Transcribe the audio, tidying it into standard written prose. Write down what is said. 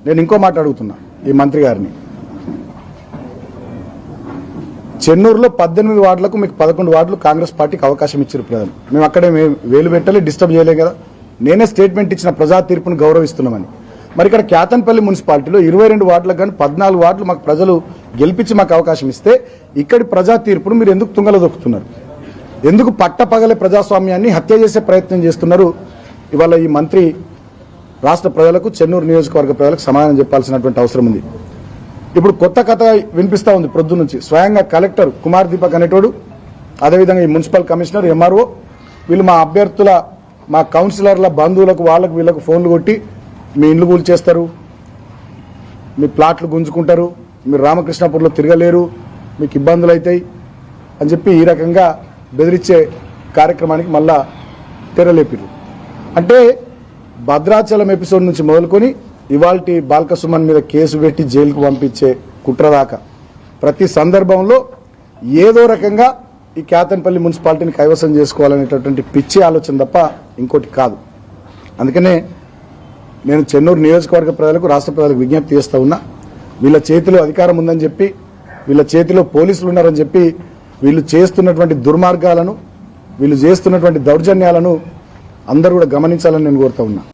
నేను ఇంకో మాట అడుగుతున్నా ఈ మంత్రి గారిని. చెన్నూరులో 18 వార్డులకు మీకు 11 వార్డులు కాంగ్రెస్ పార్టీకి అవకాశం ఇచ్చారు ప్రజలు. మేము అక్కడే వేలు పెట్టలే, డిస్టర్బ్ చేయలేం కదా. నేనే స్టేట్మెంట్ ఇచ్చిన ప్రజా తీర్పును గౌరవిస్తున్నామని. మరి ఇక్కడ క్యాతన్పల్లి మున్సిపాలిటీలో 22 వార్డులకు కానీ 14 వార్డులు మాకు ప్రజలు గెలిపించి మాకు అవకాశం ఇస్తే ఇక్కడి ప్రజా తీర్పును మీరు ఎందుకు తుంగలో దొక్కుతున్నారు? ఎందుకు పట్టపగలే ప్రజాస్వామ్యాన్ని హత్య చేసే ప్రయత్నం చేస్తున్నారు? ఇవాళ ఈ మంత్రి రాష్ట్ర ప్రజలకు, చెన్నూరు నియోజకవర్గ ప్రజలకు సమాధానం చెప్పాల్సినటువంటి అవసరం ఉంది. ఇప్పుడు కొత్త కథ వినిపిస్తా ఉంది ప్రొద్దు నుంచి. స్వయంగా కలెక్టర్ కుమార్ దీపక్ అనేటోడు, అదేవిధంగా ఈ మున్సిపల్ కమిషనర్, ఎంఆర్ఓ వీళ్ళు మా అభ్యర్థుల, మా కౌన్సిలర్ల బంధువులకు, వాళ్ళకు వీళ్ళకు ఫోన్లు కొట్టి మీ ఇండ్లు కూల్చేస్తారు, మీ ప్లాట్లు గుంజుకుంటారు, మీరు రామకృష్ణాపూర్లో తిరగలేరు, మీకు ఇబ్బందులు అవుతాయి అని చెప్పి ఈ రకంగా బెదిరించే కార్యక్రమానికి మళ్ళా తెరలేపిరు. అంటే భద్రాచలం ఎపిసోడ్ నుంచి మొదలుకొని ఇవాల్టి బాల్క సుమన్ మీద కేసు పెట్టి జైలుకు పంపించే కుట్ర దాకా ప్రతి సందర్భంలో ఏదో రకంగా ఈ క్యాతన్పల్లి మున్సిపాలిటీని కైవసం చేసుకోవాలనేటటువంటి పిచ్చి ఆలోచన తప్ప ఇంకోటి కాదు. అందుకనే నేను చెన్నూరు నియోజకవర్గ ప్రజలకు, రాష్ట్ర ప్రజలకు విజ్ఞప్తి చేస్తా ఉన్నా. వీళ్ళ చేతిలో అధికారం ఉందని చెప్పి, వీళ్ళ చేతిలో పోలీసులు ఉన్నారని చెప్పి వీళ్ళు చేస్తున్నటువంటి దుర్మార్గాలను, వీళ్ళు చేస్తున్నటువంటి దౌర్జన్యాలను అందరూ కూడా గమనించాలని నేను కోరుతా ఉన్నా.